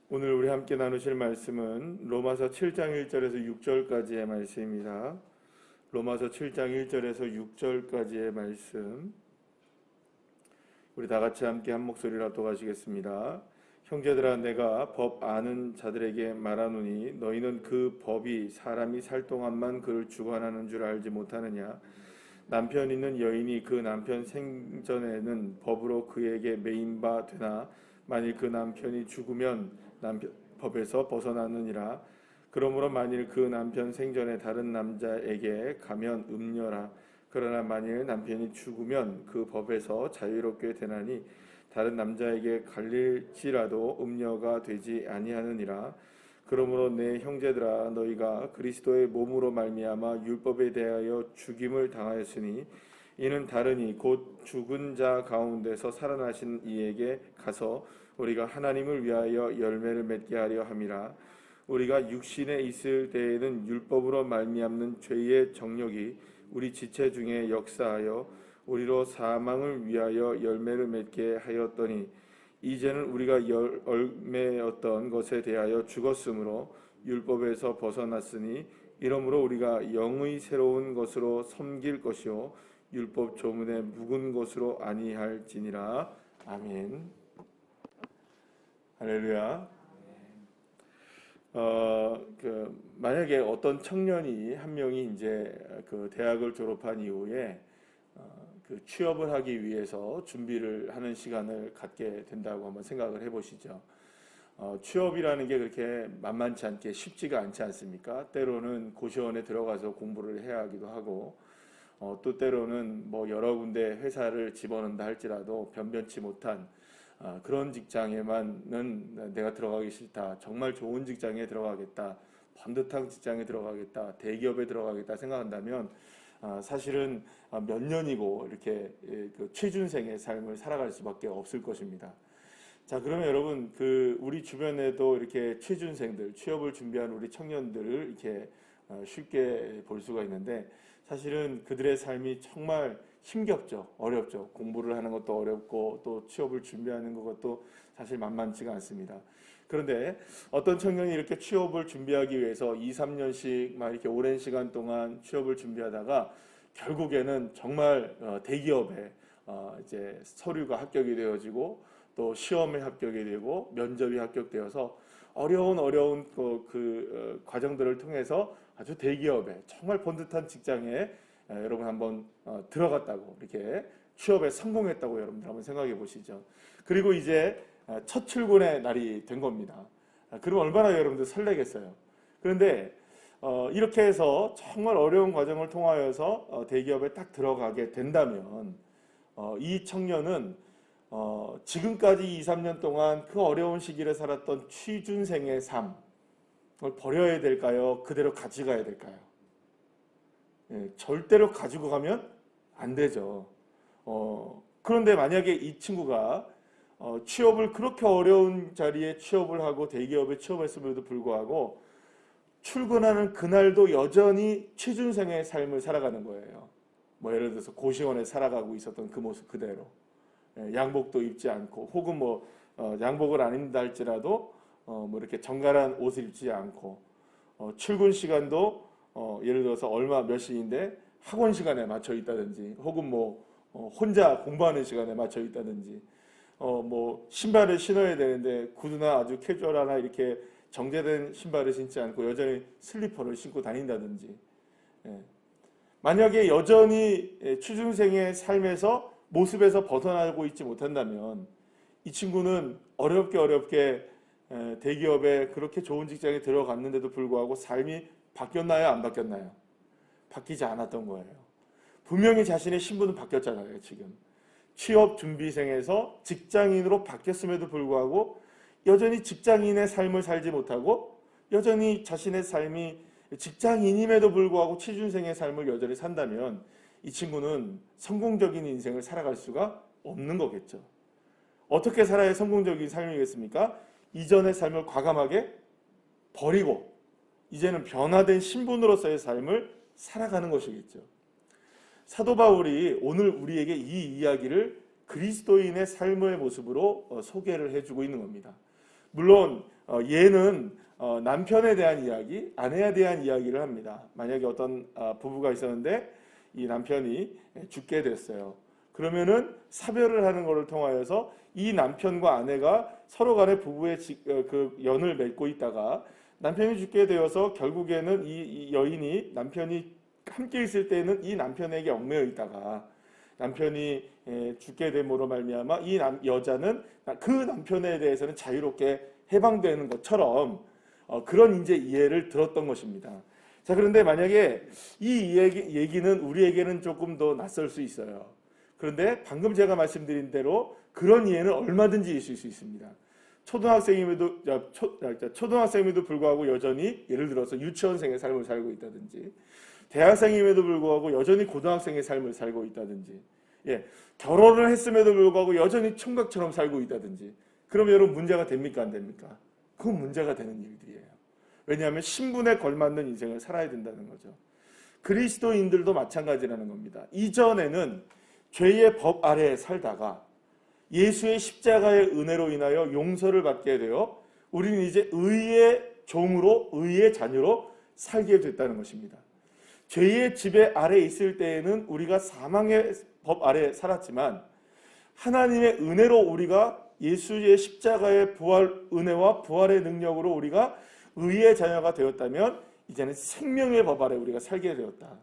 오늘 우리 함께 나누실 말씀은 로마서 7장 1절에서 6절까지의 말씀입니다. 로마서 7장 1절에서 6절까지의 말씀, 우리 다 같이 함께 한 목소리로 합독하시겠습니다. 형제들아, 내가 법 아는 자들에게 말하노니 너희는 그 법이 사람이 살 동안만 그를 주관하는 줄 알지 못하느냐. 남편 있는 여인이 그 남편 생전에는 법으로 그에게 매인 바 되나 만일 그 남편이 죽으면 남편 법에서 벗어나느니라. 그러므로 만일 그 남편 생전에 다른 남자에게 가면 음녀라. 그러나 만일 남편이 죽으면 그 법에서 자유롭게 되나니 다른 남자에게 갈릴지라도 음녀가 되지 아니하느니라. 그러므로 내 형제들아, 너희가 그리스도의 몸으로 말미암아 율법에 대하여 죽임을 당하였으니 이는 다르니 곧 죽은 자 가운데서 살아나신 이에게 가서 우리가 하나님을 위하여 열매를 맺게 하려 함이라. 우리가 육신에 있을 때에는 율법으로 말미암는 죄의 정욕이 우리 지체 중에 역사하여 우리로 사망을 위하여 열매를 맺게 하였더니 이제는 우리가 열매였던 것에 대하여 죽었으므로 율법에서 벗어났으니 이러므로 우리가 영의 새로운 것으로 섬길 것이요 율법 조문에 묵은 것으로 아니할지니라. 아멘. 할렐루야. 만약에 어떤 청년이 한 명이 이제 그 대학을 졸업한 이후에 그 취업을 하기 위해서 준비를 하는 시간을 갖게 된다고 한번 생각을 해보시죠. 취업이라는 게 그렇게 만만치 않게 쉽지가 않지 않습니까? 때로는 고시원에 들어가서 공부를 해야 하기도 하고, 또 때로는 뭐 여러 군데 회사를 집어넣는다 할지라도 변변치 못한 그런 직장에만은 내가 들어가기 싫다, 정말 좋은 직장에 들어가겠다, 번듯한 직장에 들어가겠다, 대기업에 들어가겠다 생각한다면 사실은 몇 년이고 이렇게 그 취준생의 삶을 살아갈 수밖에 없을 것입니다. 자, 그러면 여러분, 우리 주변에도 이렇게 취준생들, 취업을 준비하는 우리 청년들을 이렇게 쉽게 볼 수가 있는데, 사실은 그들의 삶이 정말 힘겹죠. 어렵죠. 공부를 하는 것도 어렵고 또 취업을 준비하는 것도 사실 만만치가 않습니다. 그런데 어떤 청년이 이렇게 취업을 준비하기 위해서 2, 3년씩 막 이렇게 오랜 시간 동안 취업을 준비하다가 결국에는 정말 대기업에 이제 서류가 합격이 되어지고 또 시험에 합격이 되고 면접이 합격되어서 어려운 그 과정들을 통해서 아주 대기업에 정말 번듯한 직장에 여러분 한번 들어갔다고, 이렇게 취업에 성공했다고 여러분들 한번 생각해 보시죠. 그리고 이제 첫 출근의 날이 된 겁니다. 그럼 얼마나 여러분들 설레겠어요. 그런데 이렇게 해서 정말 어려운 과정을 통하여서 대기업에 딱 들어가게 된다면 이 청년은 지금까지 2, 3년 동안 그 어려운 시기를 살았던 취준생의 삶을 버려야 될까요? 그대로 가져가야 될까요? 절대로 가지고 가면 안 되죠. 그런데 만약에 이 친구가 취업을 그렇게 어려운 자리에 취업을 하고 대기업에 취업했음에도 불구하고 출근하는 그날도 여전히 취준생의 삶을 살아가는 거예요. 뭐 예를 들어서 고시원에 살아가고 있었던 그 모습 그대로, 양복도 입지 않고, 혹은 뭐 양복을 안 입는다 할지라도 뭐 이렇게 정갈한 옷을 입지 않고, 출근 시간도 예를 들어서 얼마 몇 시인데 학원 시간에 맞춰 있다든지, 혹은 뭐 혼자 공부하는 시간에 맞춰 있다든지, 뭐 신발을 신어야 되는데 구두나 아주 캐주얼하나 이렇게 정제된 신발을 신지 않고 여전히 슬리퍼를 신고 다닌다든지, 만약에 여전히 취준생의 삶에서 모습에서 벗어나고 있지 못한다면 이 친구는 어렵게 대기업에 그렇게 좋은 직장에 들어갔는데도 불구하고 삶이 바뀌었나요? 안 바뀌었나요? 바뀌지 않았던 거예요. 분명히 자신의 신분은 바뀌었잖아요. 지금 취업 준비생에서 직장인으로 바뀌었음에도 불구하고 여전히 직장인의 삶을 살지 못하고, 여전히 자신의 삶이 직장인임에도 불구하고 취준생의 삶을 여전히 산다면 이 친구는 성공적인 인생을 살아갈 수가 없는 거겠죠. 어떻게 살아야 성공적인 삶이겠습니까? 이전의 삶을 과감하게 버리고 이제는 변화된 신분으로서의 삶을 살아가는 것이겠죠. 사도 바울이 오늘 우리에게 이 이야기를 그리스도인의 삶의 모습으로 소개를 해주고 있는 겁니다. 물론 얘는 남편에 대한 이야기, 아내에 대한 이야기를 합니다. 만약에 어떤 부부가 있었는데 이 남편이 죽게 됐어요. 그러면은 사별을 하는 것을 통하여서 이 남편과 아내가 서로 간에 부부의 그 연을 맺고 있다가 남편이 죽게 되어서 결국에는 이 여인이 남편이 함께 있을 때는 이 남편에게 얽매여 있다가 남편이 죽게 됨으로 말미암아 이 여자는 그 남편에 대해서는 자유롭게 해방되는 것처럼 그런 이제 이해를 들었던 것입니다. 자, 그런데 만약에 이 얘기는 우리에게는 조금 더 낯설 수 있어요. 그런데 방금 제가 말씀드린 대로 그런 이해는 얼마든지 있을 수 있습니다. 초등학생임에도 불구하고 여전히 예를 들어서 유치원생의 삶을 살고 있다든지, 대학생임에도 불구하고 여전히 고등학생의 삶을 살고 있다든지, 결혼을 했음에도 불구하고 여전히 총각처럼 살고 있다든지, 그러면 여러분 문제가 됩니까 안 됩니까? 그건 문제가 되는 일들이에요. 왜냐하면 신분에 걸맞는 인생을 살아야 된다는 거죠. 그리스도인들도 마찬가지라는 겁니다. 이전에는 죄의 법 아래에 살다가 예수의 십자가의 은혜로 인하여 용서를 받게 되어 우리는 이제 의의 종으로, 의의 자녀로 살게 됐다는 것입니다. 죄의 지배 아래에 있을 때에는 우리가 사망의 법 아래에 살았지만 하나님의 은혜로 우리가 예수의 십자가의 부활 은혜와 부활의 능력으로 우리가 의의 자녀가 되었다면 이제는 생명의 법 아래 우리가 살게 되었다.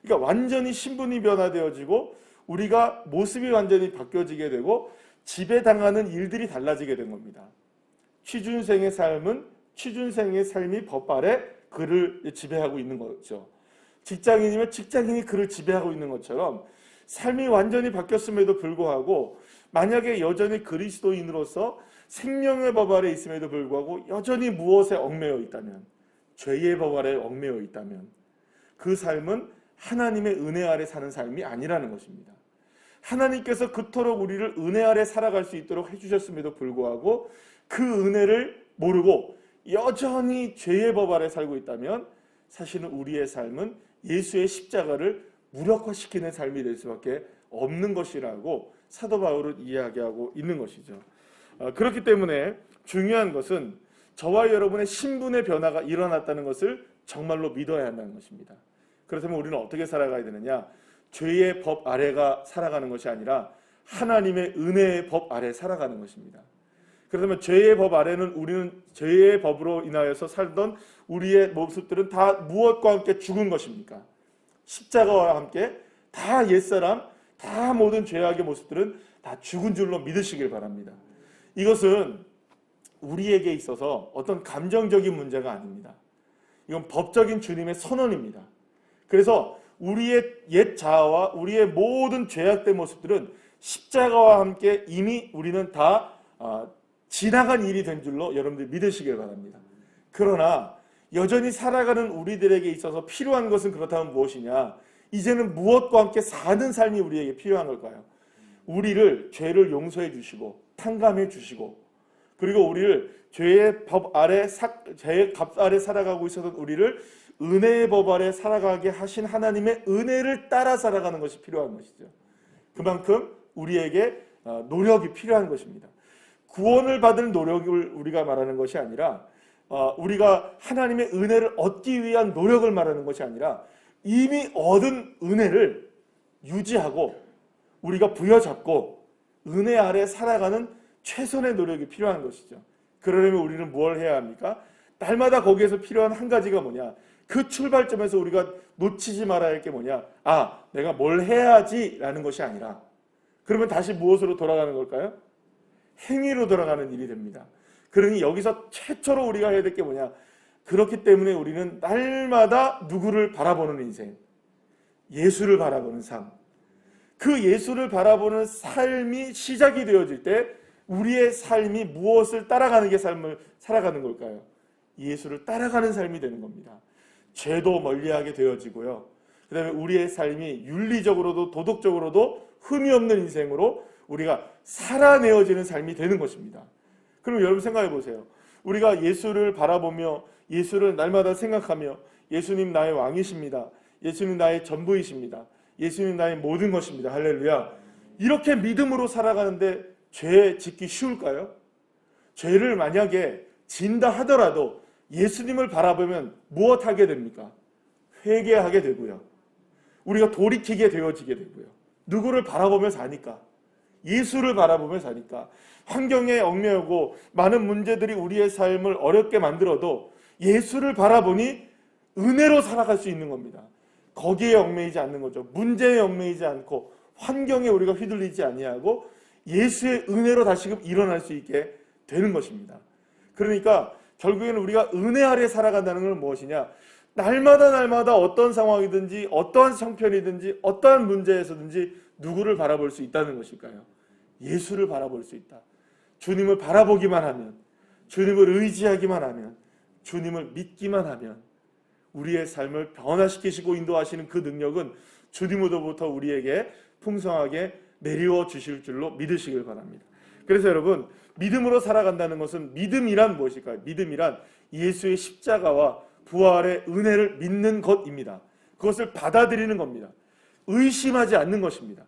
그러니까 완전히 신분이 변화되어지고 우리가 모습이 완전히 바뀌어지게 되고 지배당하는 일들이 달라지게 된 겁니다. 취준생의 삶은 취준생의 삶이 법 아래 그를 지배하고 있는 거죠. 직장인이면 직장인이 그를 지배하고 있는 것처럼 삶이 완전히 바뀌었음에도 불구하고 만약에 여전히 그리스도인으로서 생명의 법 아래 있음에도 불구하고 여전히 무엇에 얽매여 있다면, 죄의 법 아래 얽매여 있다면 그 삶은 하나님의 은혜 아래 사는 삶이 아니라는 것입니다. 하나님께서 그토록 우리를 은혜 아래 살아갈 수 있도록 해주셨음에도 불구하고 그 은혜를 모르고 여전히 죄의 법 아래 살고 있다면 사실은 우리의 삶은 예수의 십자가를 무력화시키는 삶이 될 수밖에 없는 것이라고 사도 바울은 이야기하고 있는 것이죠. 그렇기 때문에 중요한 것은 저와 여러분의 신분의 변화가 일어났다는 것을 정말로 믿어야 한다는 것입니다. 그렇다면 우리는 어떻게 살아가야 되느냐? 죄의 법 아래가 살아가는 것이 아니라 하나님의 은혜의 법 아래 살아가는 것입니다. 그렇다면 죄의 법 아래는 우리는 죄의 법으로 인하여서 살던 우리의 모습들은 다 무엇과 함께 죽은 것입니까? 십자가와 함께 다 옛사람, 다 모든 죄악의 모습들은 다 죽은 줄로 믿으시길 바랍니다. 이것은 우리에게 있어서 어떤 감정적인 문제가 아닙니다. 이건 법적인 주님의 선언입니다. 그래서 우리의 옛 자아와 우리의 모든 죄악된 모습들은 십자가와 함께 이미 우리는 다 지나간 일이 된 줄로 여러분들 믿으시길 바랍니다. 그러나 여전히 살아가는 우리들에게 있어서 필요한 것은 그렇다면 무엇이냐? 이제는 무엇과 함께 사는 삶이 우리에게 필요한 걸까요? 우리를 죄를 용서해 주시고 탕감해 주시고 그리고 우리를 죄의 법 아래 죄의 값 아래 살아가고 있었던 우리를 은혜의 법 아래 살아가게 하신 하나님의 은혜를 따라 살아가는 것이 필요한 것이죠. 그만큼 우리에게 노력이 필요한 것입니다. 구원을 받을 노력을 우리가 말하는 것이 아니라 우리가 하나님의 은혜를 얻기 위한 노력을 말하는 것이 아니라 이미 얻은 은혜를 유지하고 우리가 부여잡고 은혜 아래 살아가는 최선의 노력이 필요한 것이죠. 그러려면 우리는 뭘 해야 합니까? 날마다 거기에서 필요한 한 가지가 뭐냐? 그 출발점에서 우리가 놓치지 말아야 할 게 뭐냐? 내가 뭘 해야지 라는 것이 아니라 그러면 다시 무엇으로 돌아가는 걸까요? 행위로 돌아가는 일이 됩니다. 그러니 여기서 최초로 우리가 해야 될 게 뭐냐? 그렇기 때문에 우리는 날마다 누구를 바라보는 인생, 예수를 바라보는 삶, 그 예수를 바라보는 삶이 시작이 되어질 때 우리의 삶이 무엇을 따라가는 게 삶을 살아가는 걸까요? 예수를 따라가는 삶이 되는 겁니다. 죄도 멀리하게 되어지고요. 그 다음에 우리의 삶이 윤리적으로도 도덕적으로도 흠이 없는 인생으로 우리가 살아내어지는 삶이 되는 것입니다. 그럼 여러분 생각해 보세요. 우리가 예수를 바라보며 예수를 날마다 생각하며 예수님 나의 왕이십니다. 예수님 나의 전부이십니다. 예수님 나의 모든 것입니다. 할렐루야. 이렇게 믿음으로 살아가는데 죄 짓기 쉬울까요? 죄를 만약에 진다 하더라도 예수님을 바라보면 무엇하게 됩니까? 회개하게 되고요. 우리가 돌이키게 되어지게 되고요. 누구를 바라보며 사니까? 예수를 바라보며 사니까. 환경에 얽매이고 많은 문제들이 우리의 삶을 어렵게 만들어도 예수를 바라보니 은혜로 살아갈 수 있는 겁니다. 거기에 얽매이지 않는 거죠. 문제에 얽매이지 않고 환경에 우리가 휘둘리지 아니하고 예수의 은혜로 다시금 일어날 수 있게 되는 것입니다. 그러니까 결국에는 우리가 은혜 아래 살아간다는 건 무엇이냐? 날마다 어떤 상황이든지 어떠한 형편이든지 어떠한 문제에서든지 누구를 바라볼 수 있다는 것일까요? 예수를 바라볼 수 있다. 주님을 바라보기만 하면, 주님을 의지하기만 하면, 주님을 믿기만 하면 우리의 삶을 변화시키시고 인도하시는 그 능력은 주님으로부터 우리에게 풍성하게 내리워 주실 줄로 믿으시길 바랍니다. 그래서 여러분, 믿음으로 살아간다는 것은, 믿음이란 무엇일까요? 믿음이란 예수의 십자가와 부활의 은혜를 믿는 것입니다. 그것을 받아들이는 겁니다. 의심하지 않는 것입니다.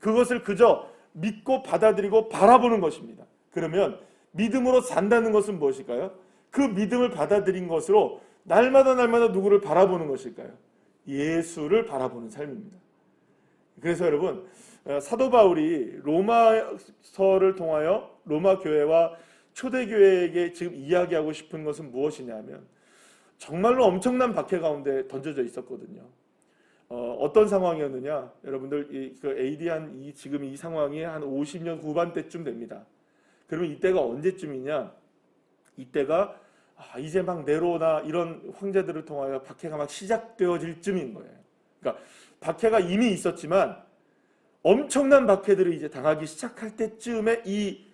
그것을 그저 믿고 받아들이고 바라보는 것입니다. 그러면 믿음으로 산다는 것은 무엇일까요? 그 믿음을 받아들인 것으로 날마다 누구를 바라보는 것일까요? 예수를 바라보는 삶입니다. 그래서 여러분, 사도 바울이 로마서를 통하여 로마 교회와 초대교회에게 지금 이야기하고 싶은 것은 무엇이냐면, 정말로 엄청난 박해 가운데 던져져 있었거든요. 어떤 상황이었느냐? 여러분들 그 AD 지금 이 상황이 한 50년 후반대쯤 됩니다. 그러면 이때가 언제쯤이냐? 이때가 이제 막 네로나 이런 황제들을 통하여 박해가 막 시작되어질 쯤인 거예요. 그러니까 박해가 이미 있었지만 엄청난 박해들을 이제 당하기 시작할 때쯤에 이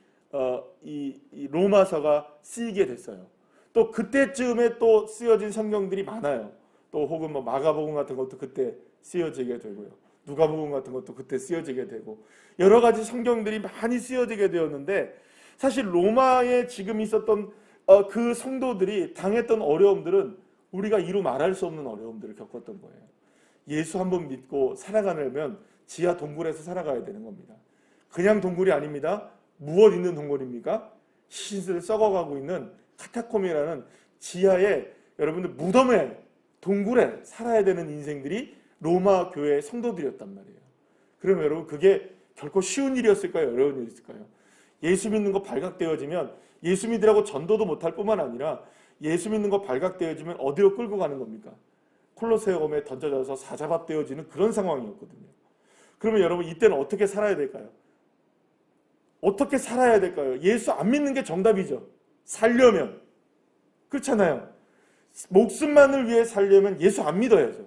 로마서가 쓰이게 됐어요. 또 그때쯤에 또 쓰여진 성경들이 많아요. 또 혹은 뭐 마가복음 같은 것도 그때 쓰여지게 되고요. 누가복음 같은 것도 그때 쓰여지게 되고, 여러 가지 성경들이 많이 쓰여지게 되었는데, 사실 로마에 지금 있었던 그 성도들이 당했던 어려움들은 우리가 이루 말할 수 없는 어려움들을 겪었던 거예요. 예수 한번 믿고 살아가려면 지하 동굴에서 살아가야 되는 겁니다. 그냥 동굴이 아닙니다. 무엇 있는 동굴입니까? 시신들을 썩어가고 있는 카타콤이라는 지하에, 여러분들 무덤에, 동굴에 살아야 되는 인생들이 로마 교회의 성도들이었단 말이에요. 그러면 여러분, 그게 결코 쉬운 일이었을까요? 어려운 일이었을까요? 예수 믿는 거 발각되어지면 예수 믿으라고 전도도 못할 뿐만 아니라 예수 믿는 거 발각되어지면 어디로 끌고 가는 겁니까? 콜로세움에 던져져서 사자밥되어지는 그런 상황이었거든요. 그러면 여러분, 이때는 어떻게 살아야 될까요? 어떻게 살아야 될까요? 예수 안 믿는 게 정답이죠. 살려면. 그렇잖아요. 목숨만을 위해 살려면 예수 안 믿어야죠.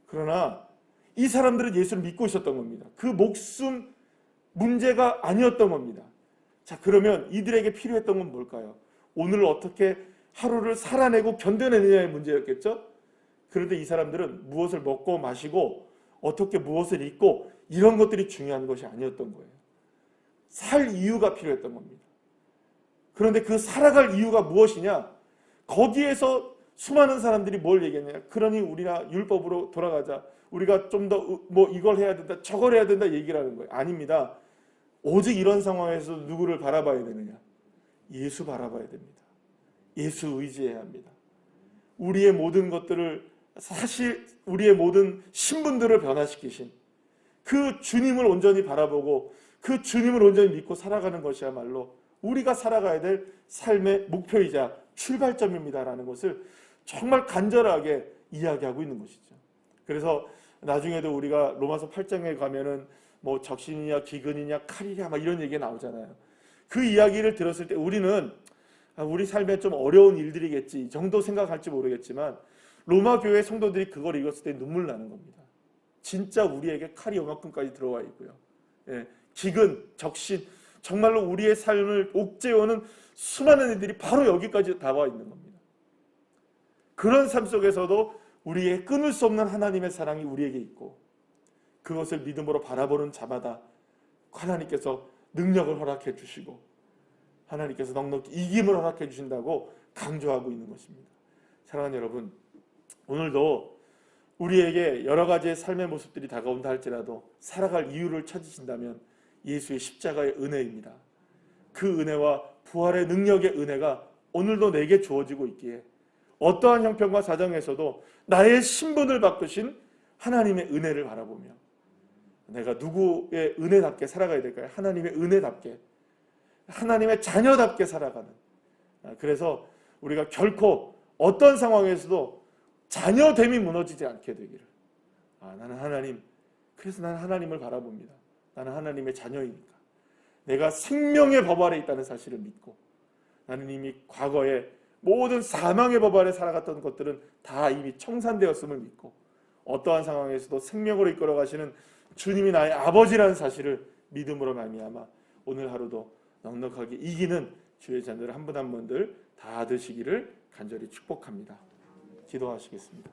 그러나 이 사람들은 예수를 믿고 있었던 겁니다. 그 목숨 문제가 아니었던 겁니다. 자, 그러면 이들에게 필요했던 건 뭘까요? 오늘 어떻게 하루를 살아내고 견뎌내느냐의 문제였겠죠? 그런데 이 사람들은 무엇을 먹고 마시고 어떻게 무엇을 입고 이런 것들이 중요한 것이 아니었던 거예요. 살 이유가 필요했던 겁니다. 그런데 그 살아갈 이유가 무엇이냐? 거기에서 수많은 사람들이 뭘 얘기했냐? 그러니 우리가 율법으로 돌아가자. 우리가 좀 더 뭐 이걸 해야 된다, 저걸 해야 된다 얘기를 하는 거예요. 아닙니다. 오직 이런 상황에서 누구를 바라봐야 되느냐? 예수 바라봐야 됩니다. 예수 의지해야 합니다. 우리의 모든 것들을, 사실 우리의 모든 신분들을 변화시키신 그 주님을 온전히 바라보고 그 주님을 온전히 믿고 살아가는 것이야말로 우리가 살아가야 될 삶의 목표이자 출발점입니다라는 것을 정말 간절하게 이야기하고 있는 것이죠. 그래서 나중에도 우리가 로마서 8장에 가면은 뭐 적신이냐 기근이냐 칼이냐 막 이런 얘기가 나오잖아요. 그 이야기를 들었을 때 우리는 우리 삶에 좀 어려운 일들이겠지 이 정도 생각할지 모르겠지만, 로마 교회 성도들이 그걸 읽었을 때 눈물 나는 겁니다. 진짜 우리에게 칼이 요만큼까지 들어와 있고요. 예, 기근, 적신, 정말로 우리의 삶을 옥죄어오는 수많은 일들이 바로 여기까지 나와 있는 겁니다. 그런 삶 속에서도 우리의 끊을 수 없는 하나님의 사랑이 우리에게 있고, 그것을 믿음으로 바라보는 자마다 하나님께서 능력을 허락해 주시고 하나님께서 넉넉히 이김을 허락해 주신다고 강조하고 있는 것입니다. 사랑하는 여러분, 오늘도 우리에게 여러 가지의 삶의 모습들이 다가온다 할지라도 살아갈 이유를 찾으신다면 예수의 십자가의 은혜입니다. 그 은혜와 부활의 능력의 은혜가 오늘도 내게 주어지고 있기에 어떠한 형편과 사정에서도 나의 신분을 바꾸신 하나님의 은혜를 바라보며 내가 누구의 은혜답게 살아가야 될까요? 하나님의 은혜답게, 하나님의 자녀답게 살아가는. 그래서 우리가 결코 어떤 상황에서도 자녀됨이 무너지지 않게 되기를. 나는 하나님, 그래서 나는 하나님을 바라봅니다. 나는 하나님의 자녀이니까. 내가 생명의 법 아래 있다는 사실을 믿고, 나는 이미 과거에 모든 사망의 법 아래 살아갔던 것들은 다 이미 청산되었음을 믿고, 어떠한 상황에서도 생명으로 이끌어 가시는 주님이 나의 아버지라는 사실을 믿음으로 말미암아 오늘 하루도 넉넉하게 이기는 주의 자녀들 한 분 한 분들 다 되시기를 간절히 축복합니다. 기도하시겠습니다.